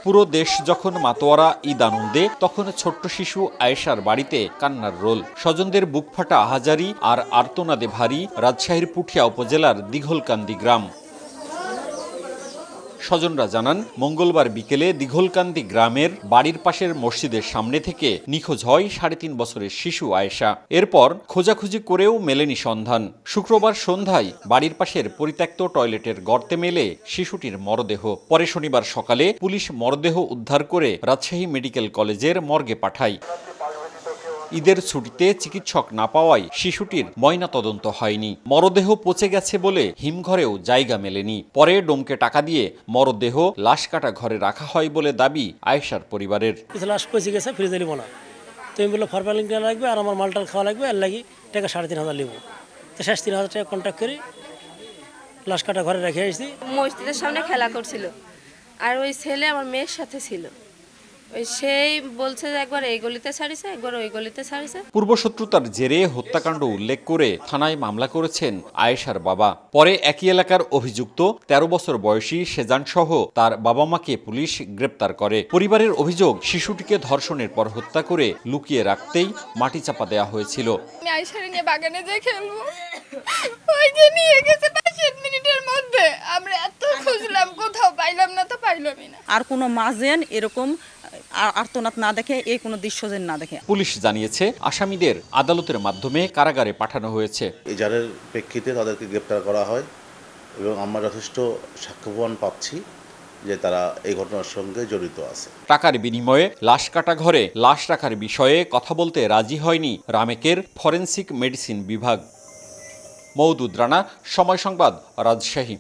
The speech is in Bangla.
পুরো দেশ যখন মাতোয়ারা ঈদ আনন্দে, তখন ছোট্ট শিশু আয়েশার বাড়িতে কান্নার রোল। স্বজনদের বুকফাটা আহাজারি আর আর্তনাদে ভারী রাজশাহীর পুঠিয়া উপজেলার দিঘলকান্দি গ্রাম। স্বজনরা জানান, মঙ্গলবার বিকেলে দিঘলকান্দি গ্রামের বাড়ির পাশের মসজিদের সামনে থেকে নিখোঁজ হয় ৩.৫ বছরের শিশু আয়েশা। এরপর খোঁজাখুঁজি করেও মেলেনি সন্ধান। শুক্রবার সন্ধ্যায় বাড়ির পাশের পরিত্যক্ত টয়লেটের গর্তে মেলে শিশুটির মরদেহ। পরে শনিবার সকালে পুলিশ মরদেহ উদ্ধার করে রাজশাহী মেডিকেল কলেজের মর্গে পাঠায়। ঈদের ছুটিতে চিকিৎসক না পাওয়ায় শিশুটির ময়নাতদন্ত হয়নি। মরদেহ পচে গেছে বলে হিমঘরেও জায়গা মেলেনি। পরে ডোমকে টাকা দিয়ে মরদেহ লাশ কাটা ঘরে রাখা হয় বলে দাবি আয়েশার পরিবারের। লাশ পচে গেছে, ফ্রিজে নিব না, তুমি বললো ফরমালিন লাগবে আর আমার মালটাল খাওয়া লাগবে, এর লাগি টাকা ৩৫০০ নেব। তো শেষ ৩০০০ টাকা কন্ট্যাক্ট করি লাশ কাটা ঘরে রেখে আসছি। মসজিদের সামনে খেলা করছিল, আর ওই ছেলে আমার মেয়ের সাথে ছিল। সেই বলছে যে একবার এই গলিতে ছাড়িছে, একবার ওই গলিতে ছাড়িছে। পূর্বশত্রুতার জেরে হত্যাকাণ্ড উল্লেখ করে থানায় মামলা করেছেন আয়েশার বাবা। পরে একই এলাকার অভিযুক্ত ১৩ বছর বয়সী সেজান সহ তার বাবা মাকে পুলিশ গ্রেপ্তার করে। পরিবারের অভিযোগ, শিশুটিকে ধর্ষণের পর হত্যা করে লুকিয়ে রাখতেই মাটি চাপা দেওয়া হয়েছিল। আমি আয়েশারে নিয়ে বাগানে যেয়ে খেলবো, ওই যে নিয়ে গেছে ৫ মিনিটের মধ্যে। আমরা এত খুঁজলাম, কোথাও পাইলাম না, তো পাইলামই না। আর কোনো মা যেন এরকম আর্তনাদ না দেখে, এই কোনো দৃশ্য যেন না দেখে। পুলিশ জানিয়েছে, আসামিদের আদালতের মাধ্যমে কারাগারে পাঠানো হয়েছে। এই জারের প্রেক্ষিতে তাদেরকে গ্রেপ্তার করা হয় এবং আমরা যথেষ্ট সাক্ষ্য প্রমাণ পাচ্ছি যে তারা এই ঘটনার সঙ্গে জড়িত আছে। টাকার বিনিময়ে লাশ কাটা ঘরে লাশ রাখার বিষয়ে কথা বলতে রাজি হয়নি রামেকের ফরেনসিক মেডিসিন বিভাগ। মওদুদ রানা, সময় সংবাদ, রাজশাহী।